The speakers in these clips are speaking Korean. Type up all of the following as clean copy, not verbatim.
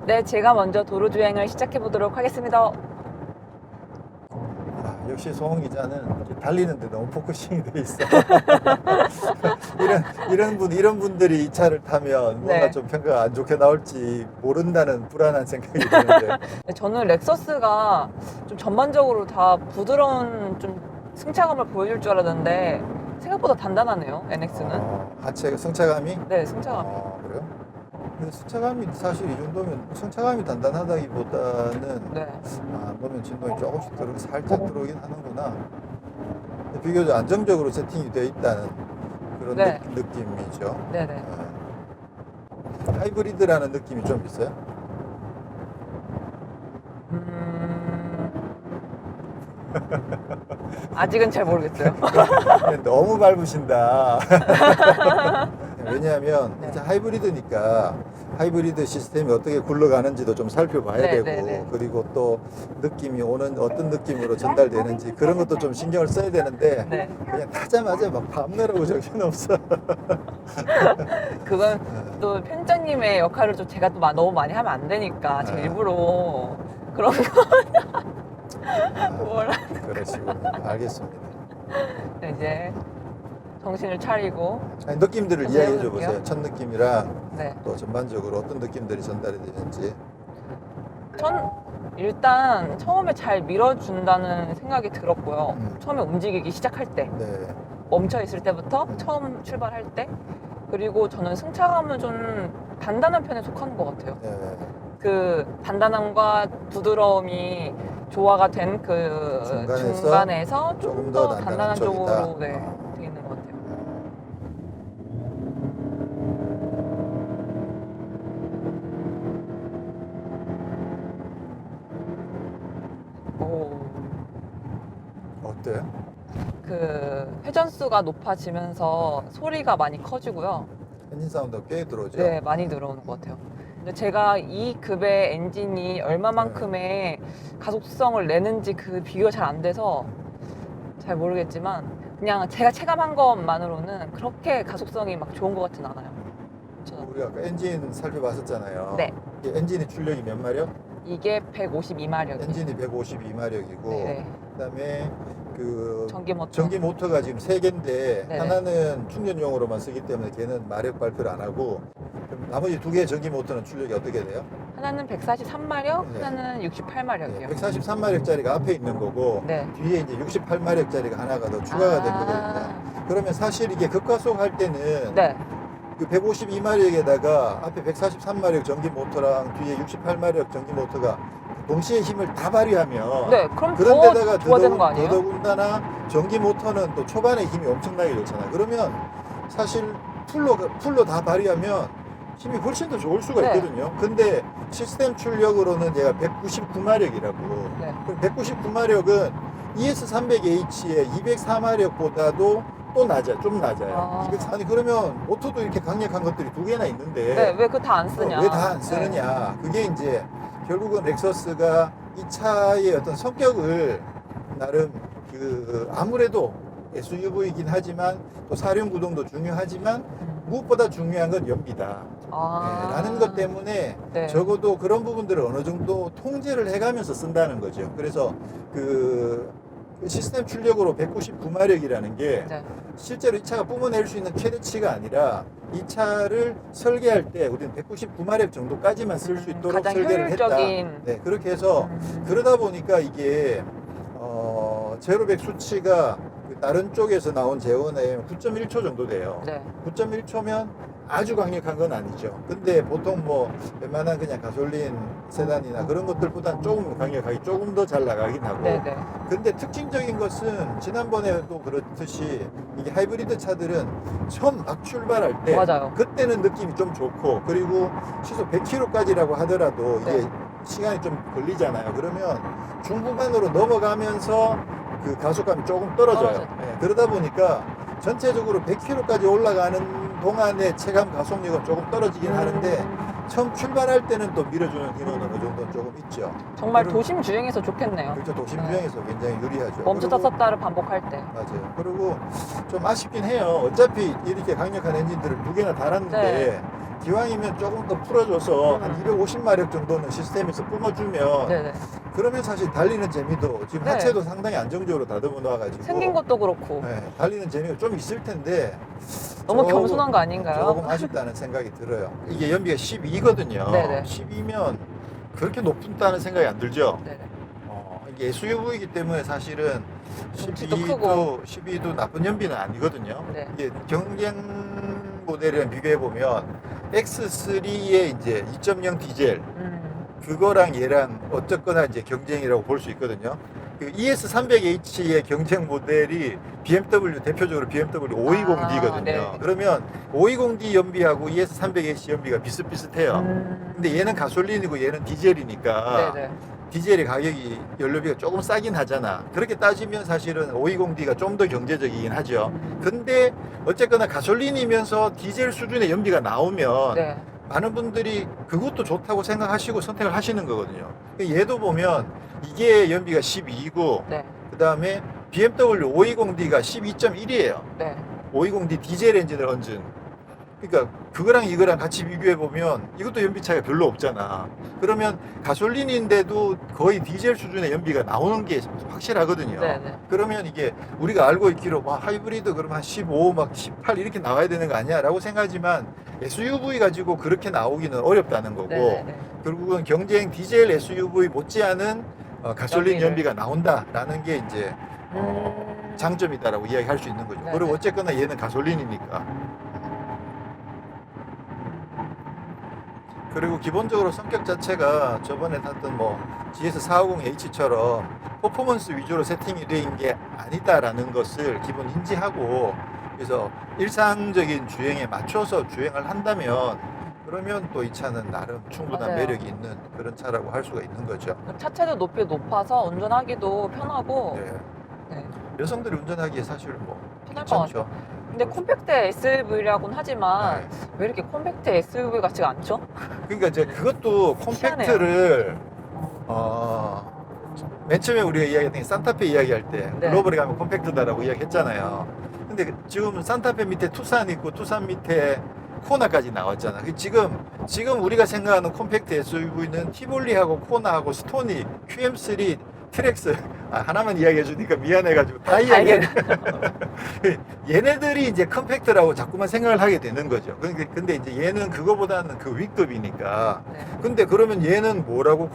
네, 제가 먼저 도로주행을 시작해 보도록 하겠습니다. 역시 송은 기자는 이제 달리는데 너무 포커싱이 돼 있어. 이런 분들이 이 차를 타면 뭔가 네. 좀 평가가 안 좋게 나올지 모른다는 불안한 생각이 드는데. 네, 저는 렉서스가 좀 전반적으로 다 부드러운 좀 승차감을 보여줄 줄 알았는데 생각보다 단단하네요, NX는. 하체 승차감이? 네, 승차감이. 그래요? 근데 승차감이 사실 이 정도면 승차감이 단단하다기보다는 네. 안 보면 진동이 조금씩 살짝 들어오긴 하는구나. 근데 비교적 안정적으로 세팅이 되어 있다는 그런 네. 느낌이죠. 네네. 하이브리드라는 느낌이 좀 있어요? 아직은 잘 모르겠어요. 너무 밟으신다. 왜냐하면 네. 이제 하이브리드니까 하이브리드 시스템이 어떻게 굴러가는지도 좀 살펴봐야 네, 되고 네, 네. 그리고 또 느낌이 오는 어떤 느낌으로 전달되는지 그런 것도 좀 신경을 써야 되는데 네. 그냥 타자마자 막 밤내라고 적혀는 없어. 그건 또 편집장님의 역할을 좀 제가 또 너무 많이 하면 안 되니까 제가 네. 일부러 그런 거 뭐라 그러시군요. 알겠습니다. 이제 정신을 차리고. 아니, 느낌들을 한번 이야기해 줘 해볼게요. 보세요. 첫 느낌이랑 네. 또 전반적으로 어떤 느낌들이 전달이 되는지. 일단 처음에 잘 밀어준다는 생각이 들었고요. 음. 처음에 움직이기 시작할 때, 네. 멈춰 있을 때부터 처음 출발할 때, 그리고 저는 승차감은 좀 단단한 편에 속하는 것 같아요. 네. 그 단단함과 부드러움이 조화가 된 그 중간에서 조금 더 단단한 쪽으로 네, 돼 있는 것 같아요. 오, 어때? 그 회전수가 높아지면서 소리가 많이 커지고요. 엔진 사운드가 꽤 들어오죠? 네, 많이 들어오는 것 같아요. 근데 제가 이 급의 엔진이 얼마만큼의 가속성을 내는지 그 비교가 잘 안 돼서 잘 모르겠지만 그냥 제가 체감한 것만으로는 그렇게 가속성이 막 좋은 것 같진 않아요. 우리가 아까 엔진 살펴봤었잖아요. 네. 이게 엔진의 출력이 몇 마력? 이게 152마력이에요. 엔진이 152마력이고 네. 그다음에 그 전기 전기 모터가 지금 3개인데 네네. 하나는 충전용으로만 쓰기 때문에 걔는 마력 발표를 안 하고 그럼 나머지 2개의 전기 모터는 출력이 어떻게 돼요? 하나는 143마력, 네. 하나는 68마력이요. 143마력짜리가 앞에 있는 거고 네. 뒤에 이제 68마력짜리가 하나가 더 추가가 된 거거든요. 그러면 사실 이게 급가속 할 때는 네. 그 152마력에다가 앞에 143마력 전기 모터랑 뒤에 68마력 전기 모터가 동시에 힘을 다 발휘하면 네, 그럼 그런 더 데다가 좋아지는 거 아니에요? 더더군다나 전기 모터는 또 초반에 힘이 엄청나게 좋잖아요. 그러면 사실 풀로 다 발휘하면 힘이 훨씬 더 좋을 수가 네. 있거든요. 근데 시스템 출력으로는 얘가 199마력이라고. 네. 그럼 199마력은 ES300H의 204마력보다도 또 낮아요. 좀 낮아요. 204. 그러면 모터도 이렇게 강력한 것들이 2개나 있는데 네, 왜 그거 다 안 쓰냐? 왜 다 안 쓰느냐. 그게 이제 결국은 렉서스가 이 차의 어떤 성격을 나름 그 아무래도 SUV이긴 하지만 또 사륜 구동도 중요하지만 무엇보다 중요한 건 연비다. 라는 것 때문에 네. 적어도 그런 부분들을 어느 정도 통제를 해가면서 쓴다는 거죠. 그래서 그 시스템 출력으로 199마력이라는 게 네. 실제로 이 차가 뿜어낼 수 있는 최대치가 아니라 이 차를 설계할 때 우리는 199마력 정도까지만 쓸 수 있도록 가장 설계를 효율적인. 했다. 네, 그렇게 해서 그러다 보니까 이게 제로백 수치가 그 다른 쪽에서 나온 재원에 9.1초 정도 돼요. 네. 9.1초면 아주 강력한 건 아니죠. 근데 보통 뭐 웬만한 그냥 가솔린 세단이나 그런 것들보다는 조금 강력하게 조금 더 잘 나가긴 하고. 네네. 근데 특징적인 것은 지난번에도 그렇듯이 이게 하이브리드 차들은 처음 막 출발할 때 맞아요. 그때는 느낌이 좀 좋고 그리고 시속 100km까지라고 하더라도 이게 네. 시간이 좀 걸리잖아요. 그러면 중후반으로 넘어가면서 그 가속감이 조금 떨어져요. 네, 그러다 보니까 전체적으로 100km까지 올라가는 동안의 체감 가속력은 조금 떨어지긴 하는데 처음 출발할 때는 또 밀어주는 힘은 어느 정도 조금 있죠. 정말 그리고- 도심 주행에서 좋겠네요. 그렇죠. 도심 네. 주행에서 굉장히 유리하죠. 멈췄다 그리고- 섰다를 반복할 때. 맞아요. 그리고 좀 아쉽긴 해요. 어차피 이렇게 강력한 엔진들을 2개나 달았는데 네. 기왕이면 조금 더 풀어줘서 한 250마력 정도는 시스템에서 뿜어주면 네네. 그러면 사실 달리는 재미도 지금 네. 하체도 상당히 안정적으로 다듬어 놔가지고 생긴 것도 그렇고 네, 달리는 재미가 좀 있을 텐데 너무 조금- 겸손한 거 아닌가요? 조금 아쉽다는 생각이 들어요. 이게 연비가 12거든요. 네네. 12면 그렇게 높다는 생각이 안 들죠. 네네. 이게 SUV이기 때문에 사실은 덩치도 크고. 12도 나쁜 연비는 아니거든요. 네. 이게 경쟁 모델이랑 비교해 보면 X3의 이제 2.0 디젤 그거랑 얘랑 어쨌거나 이제 경쟁이라고 볼 수 있거든요. 그 ES300H의 경쟁 모델이 BMW 대표적으로 BMW 520D거든요. 아, 네. 그러면 520D 연비하고 ES300H 연비가 비슷비슷해요. 근데 얘는 가솔린이고 얘는 디젤이니까 네네. 디젤의 가격이 연료비가 조금 싸긴 하잖아. 그렇게 따지면 사실은 520D가 좀 더 경제적이긴 하죠. 근데 어쨌거나 가솔린이면서 디젤 수준의 연비가 나오면 네. 많은 분들이 그것도 좋다고 생각하시고 선택을 하시는 거거든요. 얘도 보면 이게 연비가 12이고 네. 그 다음에 BMW 520D가 12.1이에요. 네. 520D 디젤 엔진을 얹은. 그러니까 그거랑 이거랑 같이 비교해 보면 이것도 연비 차이가 별로 없잖아. 그러면 가솔린인데도 거의 디젤 수준의 연비가 나오는 게 확실하거든요. 네네. 그러면 이게 우리가 알고 있기로 와 하이브리드 그러면 한 15, 막 18 이렇게 나와야 되는 거 아니야? 라고 생각하지만 SUV 가지고 그렇게 나오기는 어렵다는 거고 네네. 결국은 경쟁 디젤 SUV 못지않은 가솔린 연비를. 연비가 나온다라는 게 이제 장점이다라고 이야기할 수 있는 거죠. 네네. 그리고 어쨌거나 얘는 가솔린이니까. 그리고 기본적으로 성격 자체가 저번에 탔던 뭐 GS450H처럼 퍼포먼스 위주로 세팅이 된 게 아니다라는 것을 기본 인지하고 그래서 일상적인 주행에 맞춰서 주행을 한다면 그러면 또 이 차는 나름 충분한 맞아요. 매력이 있는 그런 차라고 할 수가 있는 거죠. 차체도 높이 높아서 운전하기도 편하고 네. 네. 여성들이 운전하기에 사실 뭐 편할 것 괜찮죠. 근데 콤팩트 SUV라고는 하지만 네. 왜 이렇게 콤팩트 SUV 같지가 않죠? 그러니까 이제 그것도 콤팩트를 맨 처음에 우리가 이야기했던 게 산타페 이야기할 때 네. 글로벌에 가면 콤팩트다라고 이야기했잖아요. 근데 지금 산타페 밑에 투싼 있고 투싼 밑에 코나까지 나왔잖아. 지금 우리가 생각하는 콤팩트 SUV는 티볼리하고 코나하고 스토니, QM3, 트랙스 하나만 이야기해 주니까 미안해가지고 다 이야기해. 얘네들이 이제 컴팩트라고 자꾸만 생각을 하게 되는 거죠. 근데 이제 얘는 그거보다는 그 윗급이니까. 네. 근데 그러면 얘는 뭐라고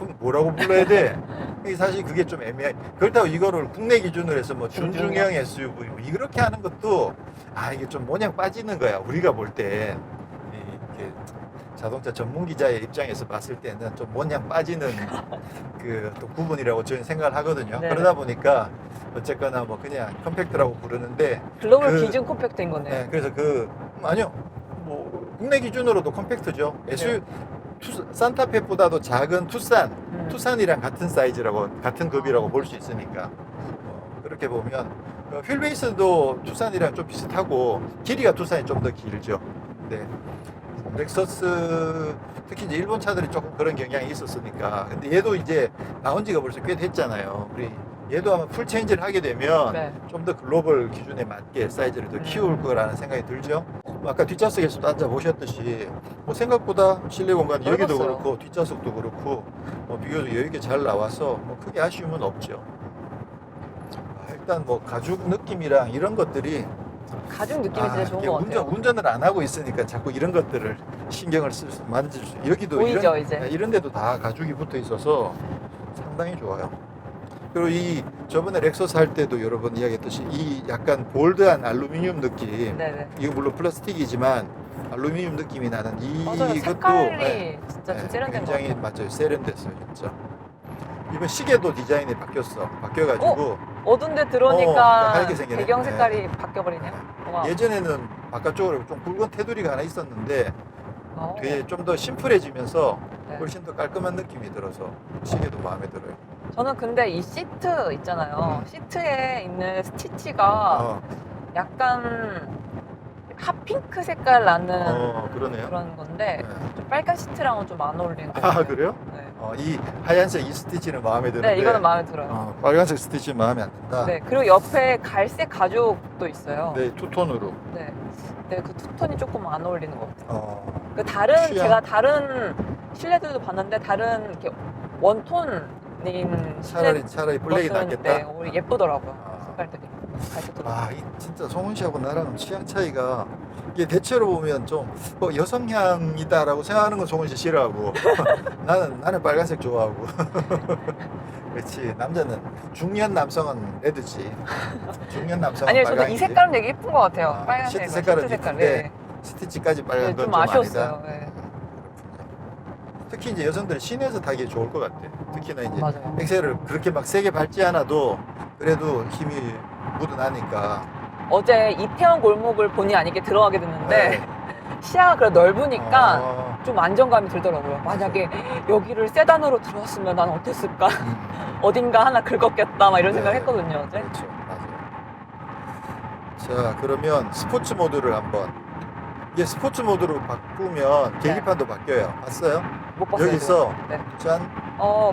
불러야 돼? 사실 그게 좀 애매해. 그렇다고 이거를 국내 기준으로 해서 뭐 준중형 SUV 뭐 이렇게 하는 것도 이게 좀 모양 빠지는 거야. 우리가 볼 때. 이렇게 자동차 전문 기자의 입장에서 봤을 때는 좀 모양 빠지는 그 또 구분이라고 저는 생각을 하거든요. 네. 그러다 보니까 어쨌거나 뭐 그냥 컴팩트라고 부르는데 글로벌 그- 기준 콤팩트인 거네요. 네, 그래서 아니요. 뭐 국내 기준으로도 컴팩트죠. 산타페보다도 작은 투싼이랑 같은 사이즈라고 같은 급이라고 볼 수 있으니까 그렇게 보면 휠베이스도 투싼이랑 좀 비슷하고 길이가 투싼이 좀 더 길죠. 네. 렉서스 특히 이제 일본 차들이 조금 그런 경향이 있었으니까 근데 얘도 이제 나온 지가 벌써 꽤 됐잖아요. 우리 얘도 아마 풀 체인지를 하게 되면 네. 좀 더 글로벌 기준에 맞게 사이즈를 더 키울 거라는 생각이 들죠. 아까 뒷좌석에서도 앉아 보셨듯이 뭐 생각보다 실내 공간 여기도 넓었어요. 그렇고 뒷좌석도 그렇고 비교적 여유 있게 잘 나와서 뭐 크게 아쉬움은 없죠. 일단 뭐 가죽 느낌이랑 이런 것들이 가죽 느낌이 진짜 좋은 이게 것 같아요. 운전을 안 하고 있으니까 자꾸 이런 것들을 신경을 만질 수 여기도 보이죠, 이제? 이런 데도 다 가죽이 붙어 있어서 상당히 좋아요. 그리고 저번에 렉서스 할 때도 여러 번 이야기했듯이 이 약간 볼드한 알루미늄 느낌 네네. 이거 물론 플라스틱이지만 알루미늄 느낌이 나는 맞아요. 이것도 색깔이 진짜 좀 세련된 것 굉장히 같아요. 맞아요. 세련됐어요 진짜. 이번 시계도 디자인이 바뀌어가지고 어두운 데 네, 들어오니까 하얗게 생기네. 배경 색깔이 바뀌어버리네요. 와. 예전에는 바깥쪽으로 좀 굵은 테두리가 하나 있었는데 어. 뒤에 좀 더 심플해지면서 네. 훨씬 더 깔끔한 느낌이 들어서 시계도 마음에 들어요. 저는 근데 이 시트 있잖아요. 시트에 있는 스티치가 어, 약간 핫핑크 색깔 나는 그러네요. 그런 건데 네. 좀 빨간 시트랑은 좀 안 어울리는 것 같아요. 그래요? 네. 이 하얀색 이 스티치는 마음에 드는데 네, 이거는 마음에 들어요. 빨간색 스티치는 마음에 안 든다. 네, 그리고 옆에 갈색 가죽도 있어요. 네, 투톤으로. 네. 네, 그 투톤이 조금 안 어울리는 것 같아요. 그 다른 취향. 제가 다른 실내들도 봤는데 다른 이렇게 원톤인 실내 차라리 블랙이 낫겠다. 오히려 예쁘더라고요. 아. 색깔들이. 갈색도. 아, 이 진짜 송은 씨하고 나랑 취향 차이가 이게 대체로 보면 좀 여성향이다라고 생각하는 건 송은 씨 싫어하고 나는 빨간색 좋아하고 그렇지. 남자는 중년 남성은 레드지. 중년 남성은 아니요, 저도 이 빨강이지. 색깔은 되게 예쁜 것 같아요. 아, 빨간색, 시트 색깔은 색깔. 예쁜데 스티치까지 빨간 네, 건 좀 좀 아쉬웠어요. 아니다. 네. 특히 이제 여성들은 시내에서 타기에 좋을 것 같아. 특히나 이제 맞아요. 엑셀을 그렇게 막 세게 밟지 않아도 그래도 힘이 묻어나니까. 어제 이태원 골목을 본의 아니게 들어가게 됐는데 네. 시야가 그래 넓으니까 어, 좀 안정감이 들더라고요. 만약에 여기를 세단으로 들어왔으면 난 어땠을까? 어딘가 하나 긁었겠다 막 이런 네. 생각 했거든요, 어제. 그렇죠. 맞아요. 자, 그러면 스포츠 모드를 한번. 이게 스포츠 모드로 바꾸면 계기판도 바뀌어요. 봤어요? 못 봤어요. 여기서 지금. 네. 짠,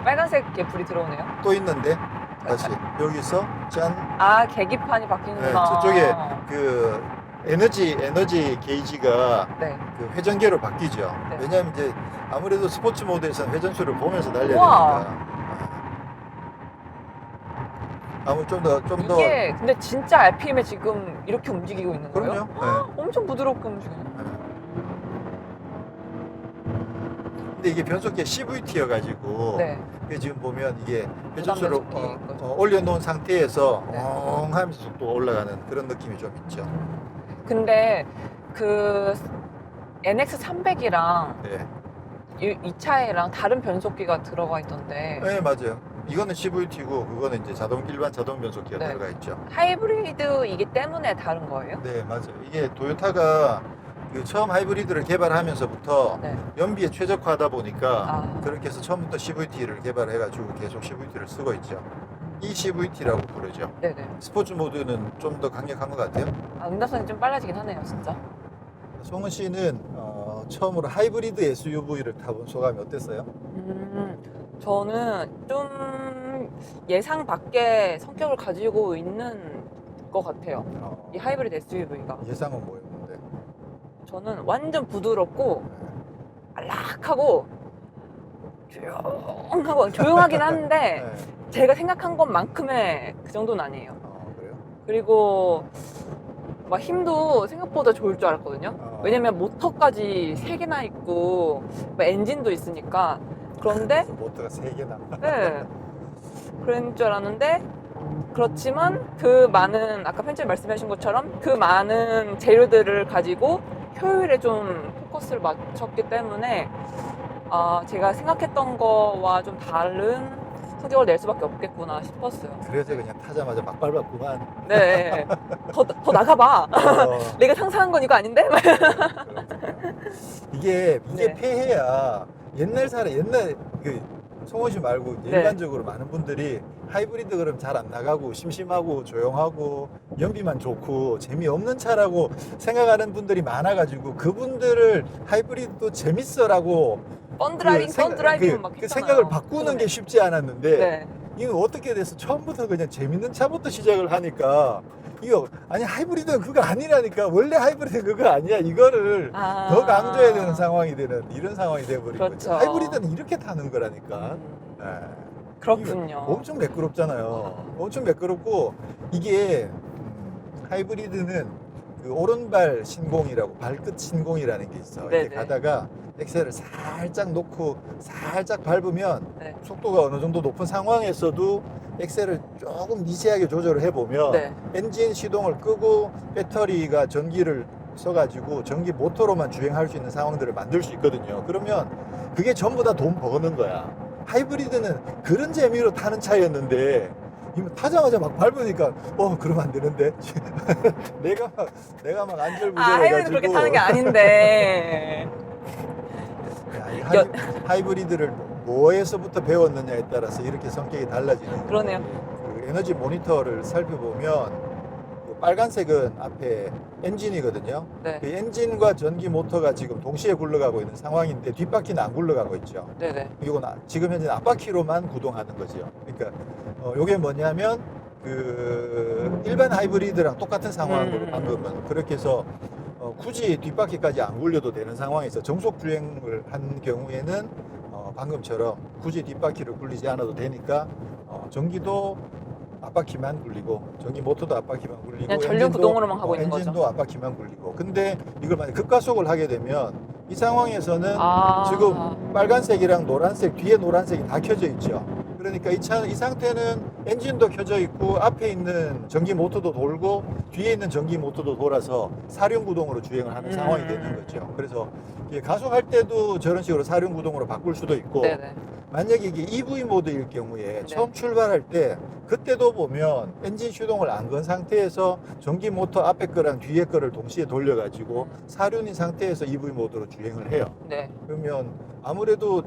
빨간색 불이 들어오네요. 또 있는데 다시 여기서 짠. 아, 계기판이 네, 바뀌는구나. 저쪽에 그 에너지 게이지가 네. 그 회전계로 바뀌죠. 네. 왜냐하면 이제 아무래도 스포츠 모드에서는 회전수를 보면서 달려야 우와. 되니까. 아무 좀더 이게 근데 진짜 RPM에 지금 이렇게 움직이고 있는 거예요? 그럼요. 네. 엄청 부드럽게 움직여요. 근데 이게 변속기가 CVT여가지고 네. 지금 보면 이게 회전수를 변속기인 거죠. 올려놓은 상태에서 네. 엉 하면서 속도가 올라가는 그런 느낌이 좀 있죠. 근데 그 NX 300이랑 네. 이 차에랑 다른 변속기가 들어가 있던데 네, 맞아요. 이거는 CVT고 그거는 이제 일반 자동 변속기가 네. 들어가 있죠. 하이브리드이기 때문에 다른 거예요? 네, 맞아요. 이게 토요타가 그 처음 하이브리드를 개발하면서부터 네. 연비에 최적화하다 보니까 아. 그렇게 해서 처음부터 CVT를 개발해가지고 계속 CVT를 쓰고 있죠. 이 CVT라고 부르죠. 네네. 스포츠 모드는 좀 더 강력한 것 같아요. 아, 응답선이 좀 빨라지긴 하네요, 진짜. 송은 씨는 처음으로 하이브리드 SUV를 타본 소감이 어땠어요? 저는 좀 예상 밖의 성격을 가지고 있는 것 같아요. 이 하이브리드 SUV가. 예상은 뭐였는데? 저는 완전 부드럽고 안락하고 조용하긴 한데 네. 제가 생각한 것만큼의 그 정도는 아니에요. 그래요? 그리고 막 힘도 생각보다 좋을 줄 알았거든요. 왜냐면 모터까지 3개나 있고 엔진도 있으니까. 그런데 모터가 3개나. 네, 그런 줄 알았는데 그렇지만 그 많은 아까 편집에 말씀하신 것처럼 그 많은 재료들을 가지고 효율에 좀 포커스를 맞췄기 때문에 제가 생각했던 거와 좀 다른 성격을 낼 수밖에 없겠구나 싶었어요. 그래서 그냥 타자마자 막 밟았구만. 네, 더 나가봐. 내가 상상한 건 이거 아닌데? 이게 네. 폐해야 옛날 그 송원 씨 말고 네. 일반적으로 많은 분들이 하이브리드 그럼 잘 안 나가고 심심하고 조용하고 연비만 좋고 재미없는 차라고 생각하는 분들이 많아가지고 그분들을 하이브리드도 재밌어라고 펀드라이빙 막 그 했잖아요. 생각을 바꾸는 게 쉽지 않았는데 네. 이거 어떻게 돼서 처음부터 그냥 재밌는 차부터 시작을 하니까 이거 아니 하이브리드는 그거 아니라니까 원래 하이브리드 그거 아니야 이거를 더 강조해야 되는 상황이 되는 이런 상황이 돼버린 그렇죠. 거죠. 하이브리드는 이렇게 타는 거라니까. 예. 그렇군요. 이거 엄청 매끄럽잖아요. 엄청 매끄럽고 이게 하이브리드는 그 오른발 신공이라고 발끝 신공이라는 게 있어. 이렇게 네네. 가다가 엑셀을 살짝 놓고 살짝 밟으면 네. 속도가 어느 정도 높은 상황에서도 엑셀을 조금 미세하게 조절을 해보면 네. 엔진 시동을 끄고 배터리가 전기를 써가지고 전기 모터로만 주행할 수 있는 상황들을 만들 수 있거든요. 그러면 그게 전부 다 돈 버는 거야. 하이브리드는 그런 재미로 타는 차였는데 이거 타자마자 막 밟으니까 그러면 안 되는데 내가 막 안절부절 하이브리드 해가지고 그렇게 타는 게 아닌데. 야, 이 하이브리드를 뭐에서부터 배웠느냐에 따라서 이렇게 성격이 달라지는 거예요. 그러네요. 그 에너지 모니터를 살펴보면 그 빨간색은 앞에 엔진이거든요. 네. 그 엔진과 전기 모터가 지금 동시에 굴러가고 있는 상황인데 뒷바퀴는 안 굴러가고 있죠. 네네. 이건 지금 현재 앞바퀴로만 구동하는 거죠. 그러니까 요게 뭐냐면 그 일반 하이브리드랑 똑같은 상황으로 방금은 그렇게 해서 굳이 뒷바퀴까지 안 굴려도 되는 상황에서 정속 주행을 한 경우에는 방금처럼 굳이 뒷바퀴를 굴리지 않아도 되니까 전기도 앞바퀴만 굴리고 전기 모터도 앞바퀴만 굴리고 그냥 전륜 구동으로만 하고 있는 엔진도 거죠. 앞바퀴만 굴리고. 근데 이걸 만약 급가속을 하게 되면 이 상황에서는 아. 지금 빨간색이랑 노란색, 뒤에 노란색이 다 켜져 있죠. 그러니까 이 상태는 엔진도 켜져 있고 앞에 있는 전기 모터도 돌고 뒤에 있는 전기 모터도 돌아서 사륜구동으로 주행을 하는 상황이 되는 거죠. 그래서 이게 가속할 때도 저런 식으로 사륜구동으로 바꿀 수도 있고, 네네. 만약에 이게 EV 모드일 경우에 처음 출발할 때 그때도 보면 엔진 시동을 안 건 상태에서 전기 모터 앞에 거랑 뒤에 거를 동시에 돌려가지고 사륜인 상태에서 EV 모드로 주행을 해요. 네. 그러면 아무래도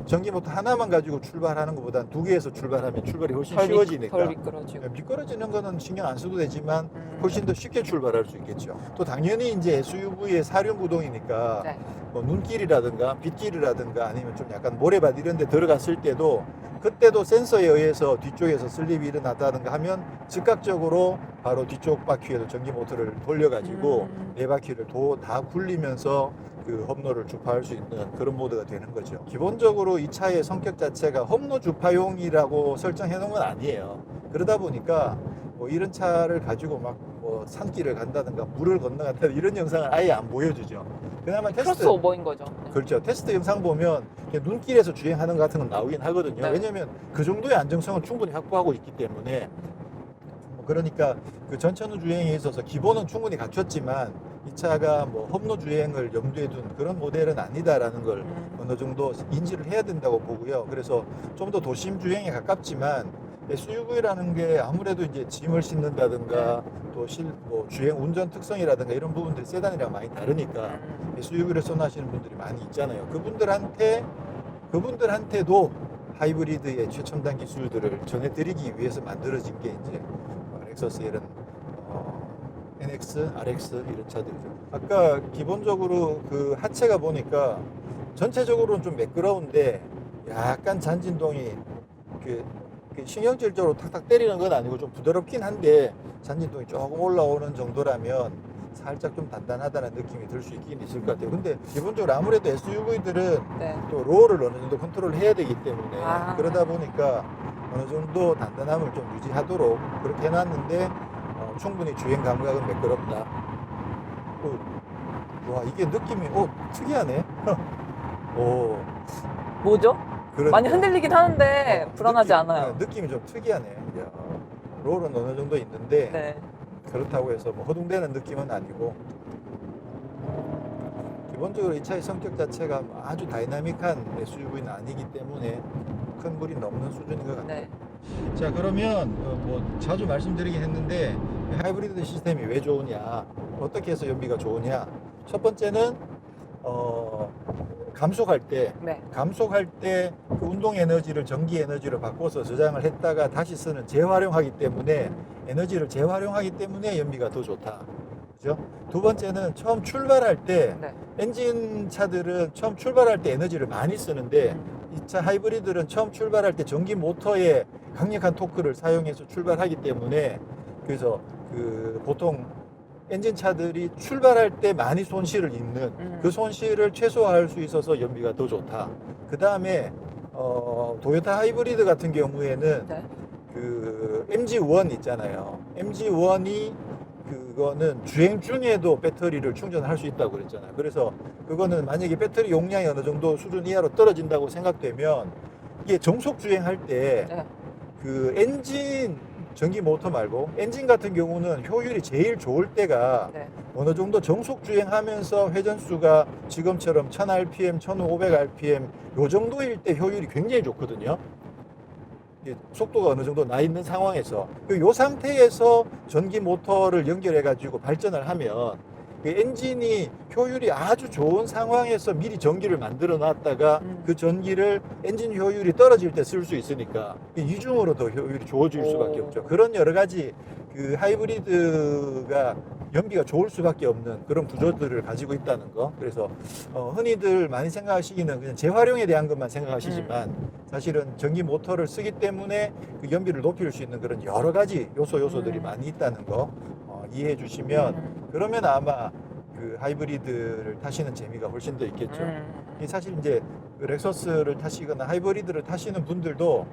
전기 모터 하나만 가지고 출발하는 것보다 두 개에서 출발하면 출발이 훨씬 쉬워지니까. 덜 미끄러지고. 미끄러지는 거는 신경 안 써도 되지만 훨씬 더 쉽게 출발할 수 있겠죠. 또 당연히 이제 SUV의 사륜 구동이니까 네. 뭐 눈길이라든가 빗길이라든가 아니면 좀 약간 모래밭 이런 데 들어갔을 때도 그때도 센서에 의해서 뒤쪽에서 슬립이 일어났다든가 하면 즉각적으로 바로 뒤쪽 바퀴에도 전기 모터를 돌려가지고 네 바퀴를 다 굴리면서 그 험로를 주파할 수 있는 그런 모드가 되는 거죠. 기본적으로 이 차의 성격 자체가 험로 주파용이라고 설정해 놓은 건 아니에요. 그러다 보니까 뭐 이런 차를 가지고 막 뭐 산길을 간다든가 물을 건너간다 이런 영상을 아예 안 보여주죠. 그나마 테스트, 크로스오버인 거죠. 그렇죠. 테스트 영상 보면 그냥 눈길에서 주행하는 것 같은 건 나오긴 하거든요. 네. 왜냐면 그 정도의 안정성을 충분히 확보하고 있기 때문에. 그러니까 그 전천후 주행에 있어서 기본은 충분히 갖췄지만 이 차가 뭐 험로 주행을 염두에 둔 그런 모델은 아니다라는 걸 어느 정도 인지를 해야 된다고 보고요. 그래서 좀 더 도심 주행에 가깝지만 SUV라는 게 아무래도 이제 짐을 싣는다든가 또 뭐 주행 운전 특성이라든가 이런 부분들이 세단이랑 많이 다르니까 SUV를 선호하시는 분들이 많이 있잖아요. 그분들한테도 하이브리드의 최첨단 기술들을 전해드리기 위해서 만들어진 게 이제 렉서스 이런 NX, RX 이런 차들이죠. 아까 기본적으로 그 하체가 보니까 전체적으로는 좀 매끄러운데 약간 잔진동이 그 신경질적으로 탁탁 때리는 건 아니고 좀 부드럽긴 한데 잔진동이 조금 올라오는 정도라면 살짝 좀 단단하다는 느낌이 들 수 있긴 있을 것 같아요. 근데 기본적으로 아무래도 SUV들은 네. 또 로어를 어느 정도 컨트롤 해야 되기 때문에 아. 그러다 보니까 어느 정도 단단함을 좀 유지하도록 그렇게 해놨는데 충분히 주행 감각은 매끄럽다. 와 이게 느낌이 특이하네. 오 뭐죠? 그러니까. 많이 흔들리긴 하는데 불안하지 않아요. 느낌이 좀 특이하네. 야, 롤은 어느 정도 있는데 네. 그렇다고 해서 뭐 허둥대는 느낌은 아니고 기본적으로 이 차의 성격 자체가 아주 다이나믹한 SUV는 아니기 때문에 큰 무리 넘는 수준인 것 같아요. 네. 자 그러면 뭐 자주 말씀드리긴 했는데 하이브리드 시스템이 왜 좋으냐, 어떻게 해서 연비가 좋으냐. 첫 번째는 감속할 때 네. 그 운동 에너지를 전기 에너지로 바꿔서 저장을 했다가 다시 쓰는 재활용하기 때문에 에너지를 재활용하기 때문에 연비가 더 좋다. 그죠? 두 번째는 처음 출발할 때 네. 엔진 차들은 처음 출발할 때 에너지를 많이 쓰는데 이 차 하이브리드는 처음 출발할 때 전기 모터의 강력한 토크를 사용해서 출발하기 때문에 그래서 그 보통 엔진 차들이 출발할 때 많이 손실을 입는 그 손실을 최소화할 수 있어서 연비가 더 좋다. 그 다음에 도요타 하이브리드 같은 경우에는 네. 그 MG1 있잖아요. MG1이 그거는 주행 중에도 배터리를 충전할 수 있다고 그랬잖아요. 그래서 그거는 만약에 배터리 용량이 어느 정도 수준 이하로 떨어진다고 생각되면 이게 정속 주행할 때 네. 그 엔진 전기 모터 말고 엔진 같은 경우는 효율이 제일 좋을 때가 네. 어느 정도 정속 주행하면서 회전수가 지금처럼 1000rpm, 1500rpm 요 정도일 때 효율이 굉장히 좋거든요. 속도가 어느 정도 나 있는 상황에서 요 상태에서 전기 모터를 연결해 가지고 발전을 하면 그 엔진이 효율이 아주 좋은 상황에서 미리 전기를 만들어 놨다가 그 전기를 엔진 효율이 떨어질 때 쓸 수 있으니까 이중으로 더 효율이 좋아질 수밖에 없죠. 그런 여러 가지 그 하이브리드가 연비가 좋을 수밖에 없는 그런 구조들을 가지고 있다는 거. 그래서 흔히들 많이 생각하시기는 그냥 재활용에 대한 것만 생각하시지만 사실은 전기 모터를 쓰기 때문에 그 연비를 높일 수 있는 그런 여러 가지 요소들이 많이 있다는 거 이해해 주시면 그러면 아마 그 하이브리드를 타시는 재미가 훨씬 더 있겠죠. 이 사실 이제 렉서스를 타시거나 하이브리드를 타시는 분들도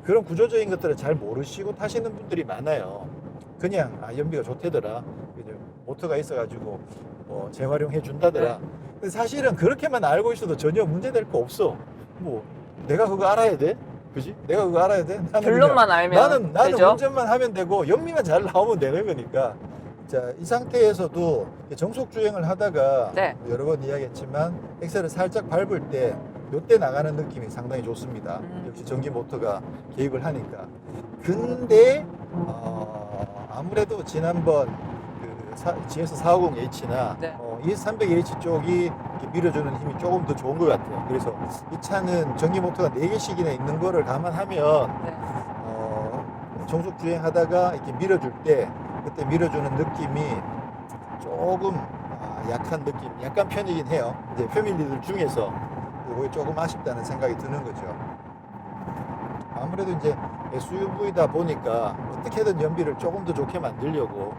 그런 구조적인 것들을 잘 모르시고 타시는 분들이 많아요. 그냥 연비가 좋대더라, 이제 모터가 있어가지고 재활용해 준다더라. 근데 사실은 그렇게만 알고 있어도 전혀 문제될 거 없어. 뭐 내가 그거 알아야 돼? 그지? 내가 그거 알아야 돼? 나는 결론만 알면 나는 되죠? 운전만 하면 되고 연비만 잘 나오면 되는 거니까. 자, 이 상태에서도 정속 주행을 하다가 네. 여러 번 이야기했지만 엑셀을 살짝 밟을 때 요때 나가는 느낌이 상당히 좋습니다. 역시 전기 모터가 개입을 하니까. 근데 아무래도 지난번 그 GS450H나 네. ES300H 쪽이 이렇게 밀어주는 힘이 조금 더 좋은 것 같아요. 그래서 이 차는 전기 모터가 4개씩이나 있는 거를 감안하면 네. 정속 주행하다가 이렇게 밀어줄 때 그때 밀어주는 느낌이 조금 약한 느낌, 약간 편이긴 해요. 이제 패밀리들 중에서 그게 조금 아쉽다는 생각이 드는 거죠. 아무래도 이제 SUV다 보니까 어떻게든 연비를 조금 더 좋게 만들려고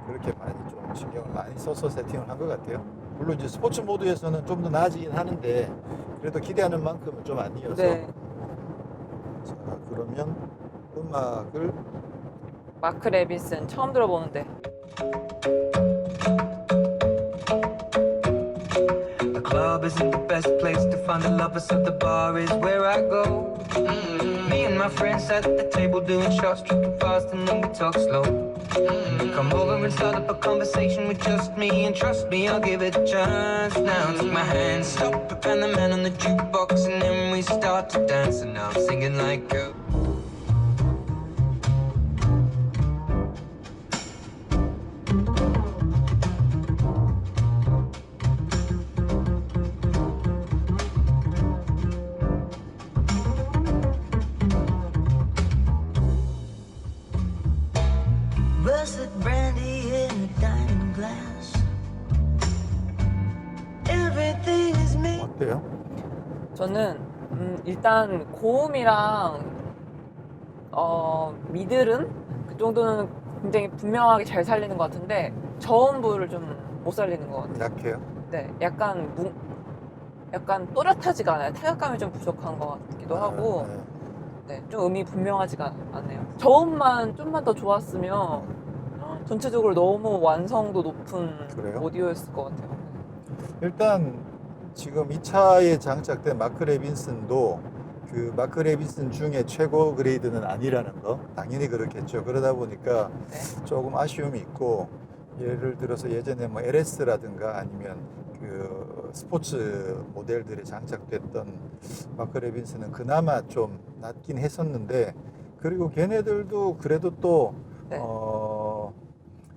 그렇게 많이 좀 신경을 많이 써서 세팅을 한 것 같아요. 물론 이제 스포츠 모드에서는 좀 더 나아지긴 하는데 그래도 기대하는 만큼은 좀 아니어서. 네. 자, 그러면 음악을 마크 레빈슨 처음 들어보는데. The club isn't the best place to find the lovers, so the bar is where I go. Me and my friends sat at the table doing shots, tripping fast, and then we talk slow. Come over and start up a conversation with just me, and trust me, I'll give it a chance. Now take my hand, stop it, and the man on the jukebox, and then we start to dance, and now I'm singing like a russet brandy in a diamond glass. Everything is made. 어때요? 저는 일단 고음이랑 미들은 그 정도는 굉장히 분명하게 잘 살리는 것 같은데 저음부를 좀 못 살리는 것 같아요. 약해요? 네, 약간 또렷하지가 않아요. 타격감이 좀 부족한 것 같기도 하고, 네, 좀 음이 분명하지가 않네요. 저음만 좀만 더 좋았으면 전체적으로 너무 완성도 높은 그래요? 오디오였을 것 같아요. 일단 지금 이 차에 장착된 마크 레빈슨도 그 마크 레빈슨 중에 최고 그레이드는 아니라는 거 당연히 그렇겠죠. 그러다 보니까 네. 조금 아쉬움이 있고, 예를 들어서 예전에 뭐 LS라든가 아니면 그 스포츠 모델들에 장착됐던 마크 레빈슨은 그나마 좀 낫긴 했었는데, 그리고 걔네들도 그래도 또 네.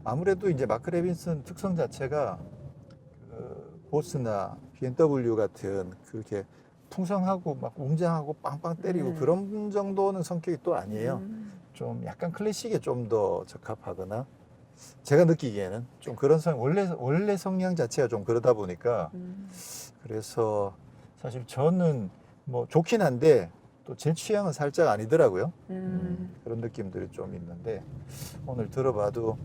아무래도 이제 마크 레빈슨 특성 자체가 그 보스나 BMW 같은 그렇게 풍성하고 막 웅장하고 빵빵 때리고 그런 정도는 성격이 또 아니에요. 좀 약간 클래식에 좀 더 적합하거나, 제가 느끼기에는 좀 그런 원래 성향 자체가 좀 그러다 보니까. 그래서 사실 저는 뭐 좋긴 한데 또 제 취향은 살짝 아니더라고요. 그런 느낌들이 좀 있는데, 오늘 들어봐도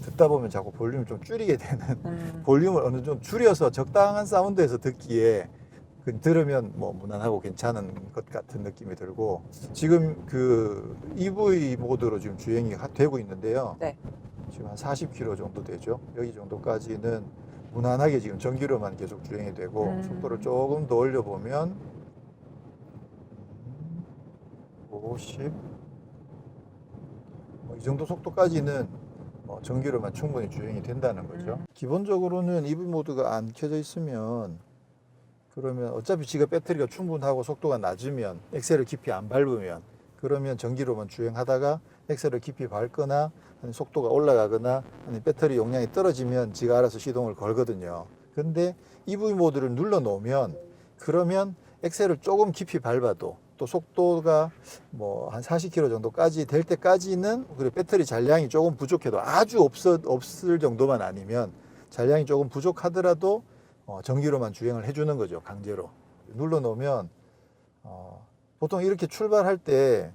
듣다 보면 자꾸 볼륨을 좀 줄이게 되는 볼륨을 어느 정도 줄여서 적당한 사운드에서 듣기에 들으면 뭐 무난하고 괜찮은 것 같은 느낌이 들고, 지금 그 EV 모드로 지금 주행이 되고 있는데요. 네. 지금 한 40km 정도 되죠. 여기 정도까지는 무난하게 지금 전기로만 계속 주행이 되고, 속도를 조금 더 올려보면 50, 이 정도 속도까지는 전기로만 충분히 주행이 된다는 거죠. 기본적으로는 EV 모드가 안 켜져 있으면, 그러면 어차피 지가 배터리가 충분하고 속도가 낮으면, 엑셀을 깊이 안 밟으면, 그러면 전기로만 주행하다가 엑셀을 깊이 밟거나 아니 속도가 올라가거나 아니 배터리 용량이 떨어지면 지가 알아서 시동을 걸거든요. 근데 EV 모드를 눌러 놓으면, 그러면 엑셀을 조금 깊이 밟아도 또 속도가 뭐 한 40km 정도까지 될 때까지는, 그리고 배터리 잔량이 조금 부족해도, 아주 없을 정도만 아니면 잔량이 조금 부족하더라도 전기로만 주행을 해주는 거죠. 강제로 눌러 놓으면 보통 이렇게 출발할 때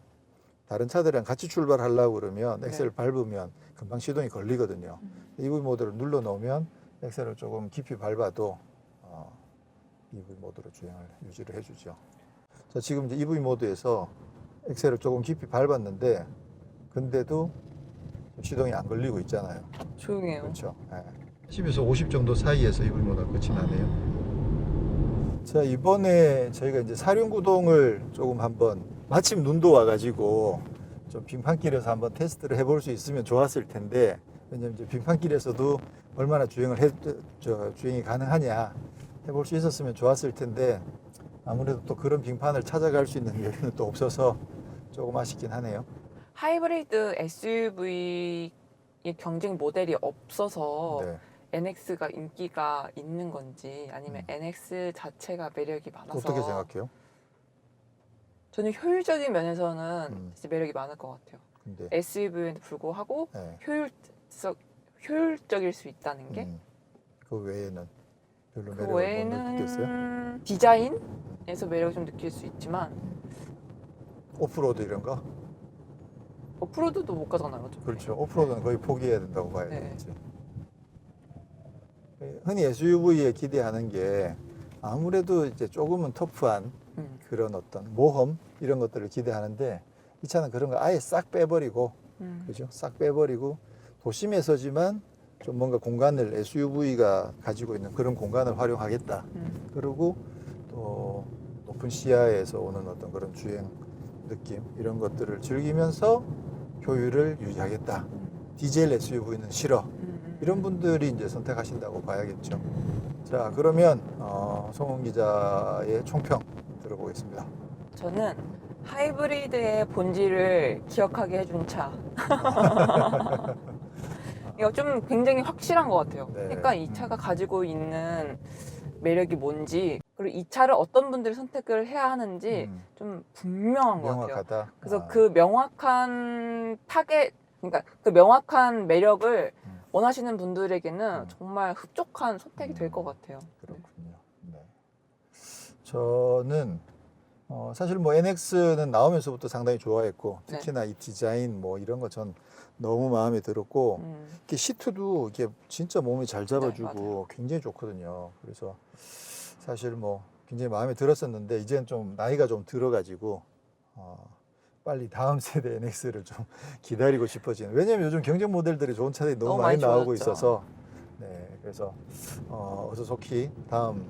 다른 차들이랑 같이 출발하려고 그러면 엑셀을 밟으면 금방 시동이 걸리거든요. EV 모드를 눌러 놓으면 엑셀을 조금 깊이 밟아도 EV 모드로 주행을 유지를 해주죠. 자, 지금 이제 EV 모드에서 엑셀을 조금 깊이 밟았는데 근데도 시동이 안 걸리고 있잖아요. 조용해요. 그렇죠. 10에서 50 정도 사이에서 EV 모드가 끝이 나네요. 자, 이번에 저희가 이제 사륜구동을 조금 한번 마침 눈도 와가지고 좀 빙판길에서 한번 테스트를 해볼 수 있으면 좋았을 텐데, 왜냐면 이제 빙판길에서도 얼마나 주행이 가능하냐 해볼 수 있었으면 좋았을 텐데 아무래도 또 그런 빙판을 찾아갈 수 있는 여유는 또 없어서 조금 아쉽긴 하네요. 하이브리드 SUV의 경쟁 모델이 없어서 네. NX가 인기가 있는 건지 아니면 NX 자체가 매력이 많아서 어떻게 생각해요? 저는 효율적인 면에서는 음. 진짜 매력이 많을 것 같아요. 근데 SUV에도 불구하고 네. 효율적일 수 있다는 게 그 외에는 별로 그 매력을 못 느꼈어요? 외에는 디자인에서 매력을 좀 느낄 수 있지만 오프로드 이런 거? 오프로드도 못 가잖아요. 어차피. 그렇죠. 오프로드는 거의 포기해야 된다고 봐야 네. 되겠지. 흔히 SUV에 기대하는 게 아무래도 이제 조금은 터프한 그런 어떤 모험 이런 것들을 기대하는데 이 차는 그런 거 아예 싹 빼버리고 그죠? 싹 빼버리고 도심에서지만 좀 뭔가 공간을 SUV가 가지고 있는 그런 공간을 활용하겠다. 그리고 또 높은 시야에서 오는 어떤 그런 주행 느낌 이런 것들을 즐기면서 효율을 유지하겠다. 디젤 SUV는 싫어. 이런 분들이 이제 선택하신다고 봐야겠죠. 자, 그러면 송은 기자의 총평 들어보겠습니다. 저는 하이브리드의 본질을 기억하게 해준 차. 이거 좀 굉장히 확실한 것 같아요. 네. 그러니까 이 차가 가지고 있는 매력이 뭔지 그리고 이 차를 어떤 분들이 선택을 해야 하는지 좀 분명한 것 같아요. 명확하다. 그래서 그 명확한 그러니까 그 명확한 매력을 원하시는 분들에게는 정말 흡족한 선택이 될 것 같아요. 그렇군요. 네. 저는 사실 뭐 NX는 나오면서부터 상당히 좋아했고 특히나 이 디자인 뭐 이런 거 전 너무 마음에 들었고 이렇게 시트도 이게 진짜 몸이 잘 잡아주고 굉장히 좋거든요. 그래서 사실 뭐 굉장히 마음에 들었었는데 이제는 좀 나이가 좀 들어가지고 빨리 다음 세대 NX를 좀 기다리고 싶어지는. 왜냐면 요즘 경쟁 모델들이 좋은 차들이 너무 많이 나오고 좋아졌죠. 있어서 그래서 어서 속히 다음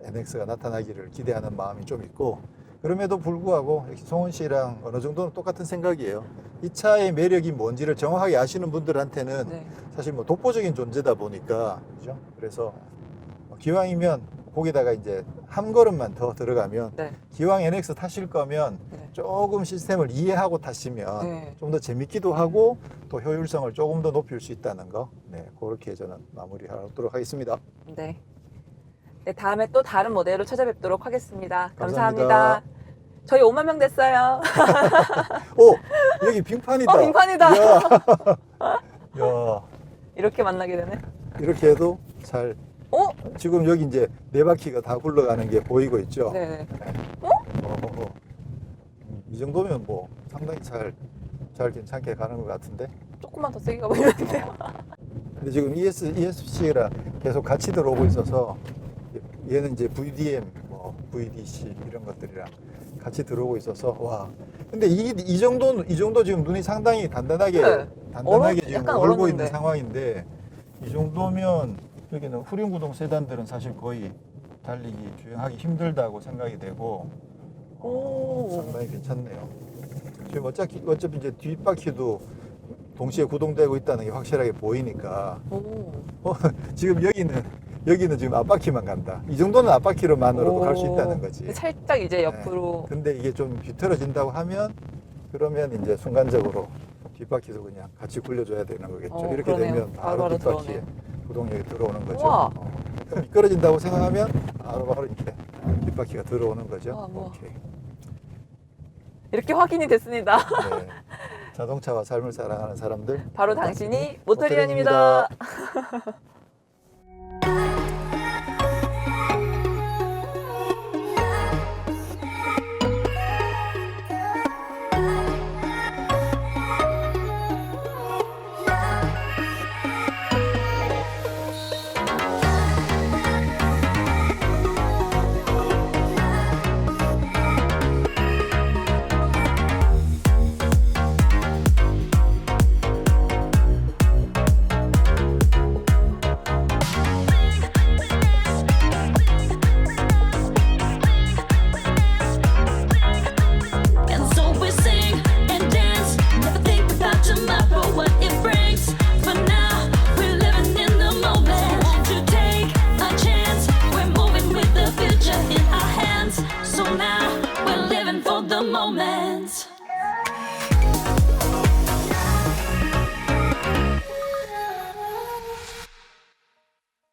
NX가 나타나기를 기대하는 마음이 좀 있고, 그럼에도 불구하고 송은 씨랑 어느 정도는 똑같은 생각이에요. 이 차의 매력이 뭔지를 정확하게 아시는 분들한테는 사실 뭐 독보적인 존재다 보니까 그죠? 그래서 기왕이면 거기다가 이제 한 걸음만 더 들어가면 기왕 NX 타실 거면 조금 시스템을 이해하고 타시면 좀 더 재밌기도 하고 또 효율성을 조금 더 높일 수 있다는 거, 그렇게 저는 마무리하도록 하겠습니다. 네. 네, 다음에 또 다른 모델로 찾아뵙도록 하겠습니다. 감사합니다. 감사합니다. 저희 5만 명 됐어요. 오, 여기 빙판이다. 빙판이다. 야, 이렇게 만나게 되네. 이렇게 해도 잘. 지금 여기 이제 네 바퀴가 다 굴러가는 게 보이고 있죠. 네. 이 정도면 뭐 상당히 잘 괜찮게 가는 것 같은데. 조금만 더 세게 가보면 돼요. 근데 지금 ESC랑 계속 같이 들어오고 있어서 얘는 이제 VDM, 뭐 VDC 이런 것들이랑 같이 들어오고 있어서 와. 근데 이 정도 지금 눈이 상당히 단단하게 지금 약간 얼고 얼었는데. 있는 상황인데 이 정도면 여기는 후륜구동 세단들은 사실 거의 달리기 주행하기 힘들다고 생각이 되고 상당히 괜찮네요. 지금 어차피 이제 뒷바퀴도 동시에 구동되고 있다는 게 확실하게 보이니까 지금 여기는 지금 앞바퀴만 간다. 이 정도는 앞바퀴로만으로도 갈 수 있다는 거지. 살짝 이제 옆으로. 근데 이게 좀 뒤틀어진다고 하면 그러면 이제 순간적으로 뒷바퀴도 그냥 같이 굴려줘야 되는 거겠죠. 이렇게 그러네요. 되면 바로 뒷바퀴에 들어오네. 구동력이 들어오는 거죠. 우와. 미끄러진다고 생각하면 바로 이렇게 뒷바퀴가 들어오는 거죠. 우와. 오케이. 이렇게 확인이 됐습니다. 네. 자동차와 삶을 사랑하는 사람들 바로 당신이 모터리언입니다.